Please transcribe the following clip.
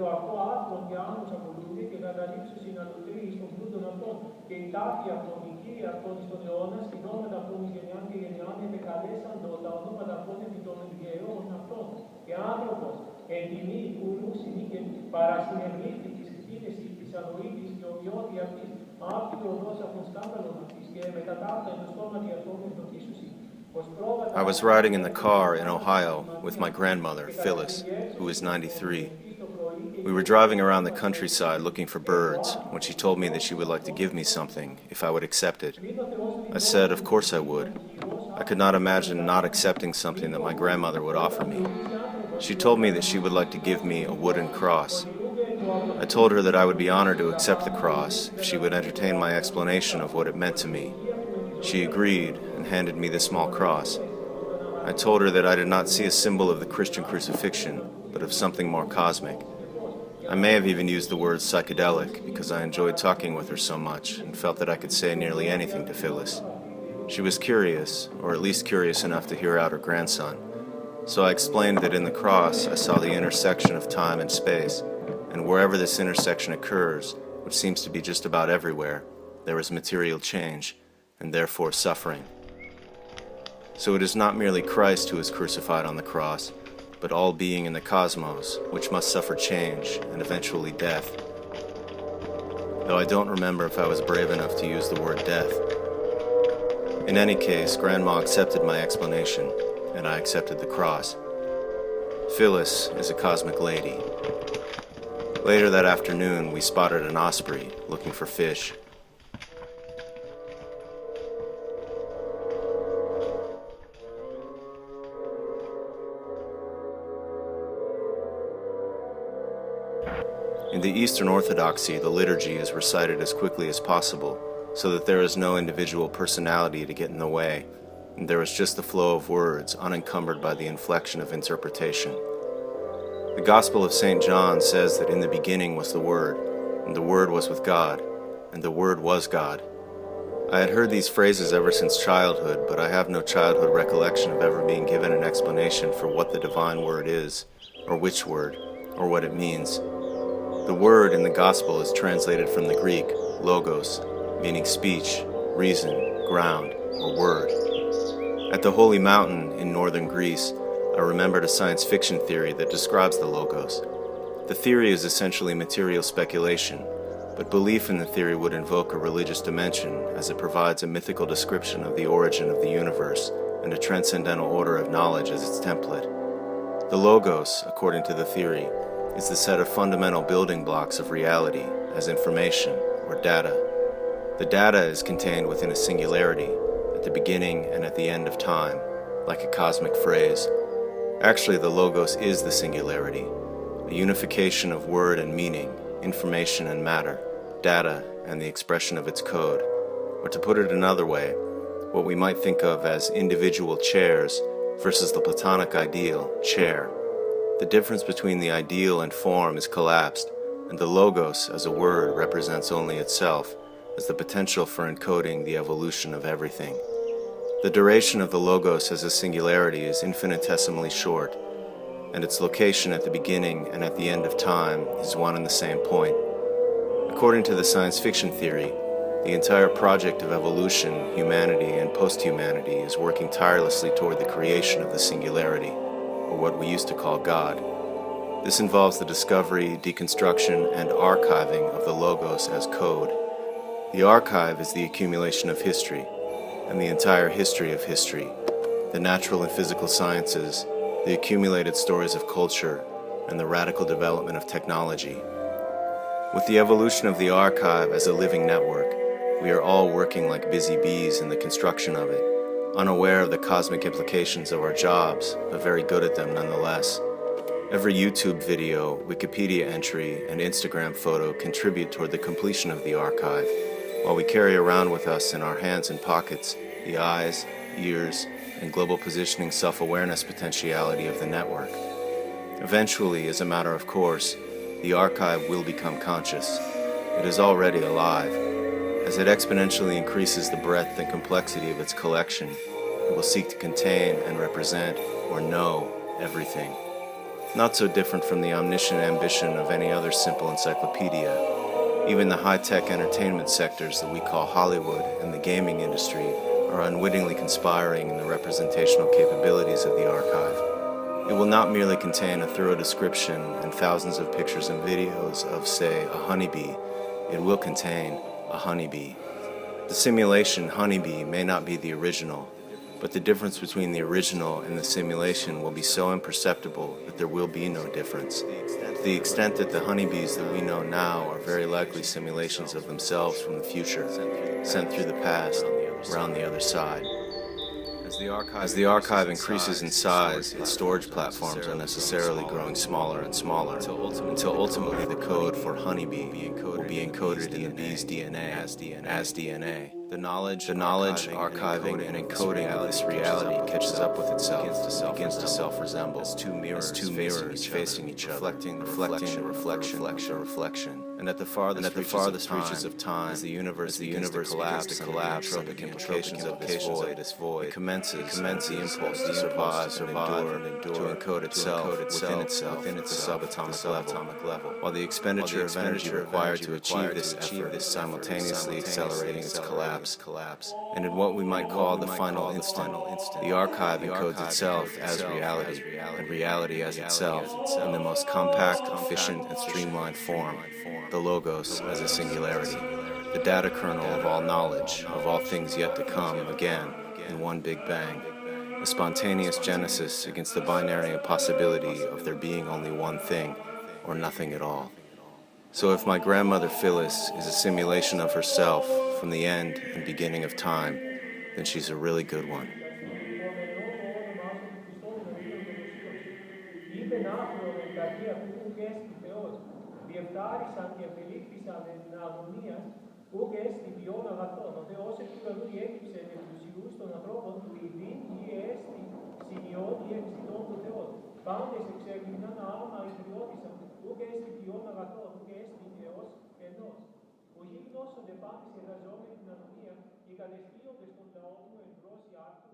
το αυτό άθρον και άνους ακολούθει και καταλήξουσι να λουτρεί στον πλούτον αυτόν και η τάφη αυτόν, η κύρια αυτόν εις τον αιώνα, στην όνοματα αυτόν εις γενιάν και γενιάν, επεκαλέσαντο τα ονόματα αυτών επί των γερών αυτών. Και άνθρωπος, εν τιμή ούλου συνήκε παρασυνευλήθη της κτίνης της αλοήτης και ομοιώτη αυτής, Archio Oros αυτόν σκάνδαλον αυτής και μετατάφτα εν το στόματι αυτόν εντοκίσουσι. I was riding in the car in Ohio with my grandmother, Phyllis, who is 93. We were driving around the countryside looking for birds when she told me that she would like to give me something if I would accept it. I said, of course I would. I could not imagine not accepting something that my grandmother would offer me. She told me that she would like to give me a wooden cross. I told her that I would be honored to accept the cross if she would entertain my explanation of what it meant to me. She agreed and handed me the small cross. I told her that I did not see a symbol of the Christian crucifixion, but of something more cosmic. I may have even used the word psychedelic because I enjoyed talking with her so much and felt that I could say nearly anything to Phyllis. She was curious, or at least curious enough to hear out her grandson. So I explained that in the cross I saw the intersection of time and space, and wherever this intersection occurs, which seems to be just about everywhere, there is material change, and therefore suffering. So it is not merely Christ who is crucified on the cross, but all being in the cosmos, which must suffer change and eventually death. Though I don't remember if I was brave enough to use the word death. In any case, Grandma accepted my explanation, and I accepted the cross. Phyllis is a cosmic lady. Later that afternoon, we spotted an osprey looking for fish. In the Eastern Orthodoxy, the liturgy is recited as quickly as possible, so that there is no individual personality to get in the way, and there is just the flow of words unencumbered by the inflection of interpretation. The Gospel of St. John says that in the beginning was the Word, and the Word was with God, and the Word was God. I had heard these phrases ever since childhood, but I have no childhood recollection of ever being given an explanation for what the divine word is, or which word, or what it means. The word in the Gospel is translated from the Greek, logos, meaning speech, reason, ground, or word. At the Holy Mountain in northern Greece, I remembered a science fiction theory that describes the logos. The theory is essentially material speculation, but belief in the theory would invoke a religious dimension as it provides a mythical description of the origin of the universe and a transcendental order of knowledge as its template. The logos, according to the theory, is the set of fundamental building blocks of reality as information or data. The data is contained within a singularity at the beginning and at the end of time, like a cosmic phrase. Actually, the logos is the singularity, a unification of word and meaning, information and matter, data and the expression of its code. Or to put it another way, what we might think of as individual chairs versus the Platonic ideal, chair. The difference between the ideal and form is collapsed, and the logos as a word represents only itself as the potential for encoding the evolution of everything. The duration of the logos as a singularity is infinitesimally short, and its location at the beginning and at the end of time is one and the same point. According to the science fiction theory, the entire project of evolution, humanity, and post-humanity is working tirelessly toward the creation of the singularity, or what we used to call God. This involves the discovery, deconstruction, and archiving of the logos as code. The archive is the accumulation of history, and the entire history of history, the natural and physical sciences, the accumulated stories of culture, and the radical development of technology. With the evolution of the archive as a living network, we are all working like busy bees in the construction of it, unaware of the cosmic implications of our jobs, but very good at them nonetheless. Every YouTube video, Wikipedia entry, and Instagram photo contribute toward the completion of the archive, while we carry around with us in our hands and pockets the eyes, ears, and global positioning self-awareness potentiality of the network. Eventually, as a matter of course, the archive will become conscious. It is already alive. As it exponentially increases the breadth and complexity of its collection, it will seek to contain and represent or know everything. not so different from the omniscient ambition of any other simple encyclopedia. Even the high-tech entertainment sectors that we call Hollywood and the gaming industry are unwittingly conspiring in the representational capabilities of the archive. It will not merely contain a thorough description and thousands of pictures and videos of, say, a honeybee. It will contain a honeybee. The simulation honeybee may not be the original, but the difference between the original and the simulation will be so imperceptible that there will be no difference. To the extent that the honeybees that we know now are very likely simulations of themselves from the future, sent through the past, around the other side. As the archive increases in size, its storage platforms are necessarily growing smaller and smaller, until ultimately the code for honeybee will be encoded in the bee's DNA as DNA. The knowledge, archiving, and encoding of this reality catches up with itself, begins to self-resemble as two mirrors facing each other, reflecting the reflection. And at the farthest reaches of time, as the universe begins to collapse, and the implications of this void, it commences the impulse to survive and endure, to encode itself within the subatomic level, while the expenditure of energy required to achieve this effort is simultaneously accelerating its collapse. And in what we might call the final instant, the archive encodes itself as reality, and reality as itself, in the most compact, efficient, and streamlined form, the logos as a singularity, the data kernel of all knowledge, of all things yet to come, again, in one big bang, a spontaneous genesis against the binary impossibility of there being only one thing, or nothing at all. So if my grandmother Phyllis is a simulation of herself from the end and beginning of time, then she's a really good one. Uc est ion avaton, de ose cura lui ecipse de fusius ton aprobon livin est simion exiton teon. Pandes exerginan alma idiotisam, uc est ion avaton, uc est eos et nos. Ugit nos de pandes et razone in anomia, e calestio deston laomo in grosi actus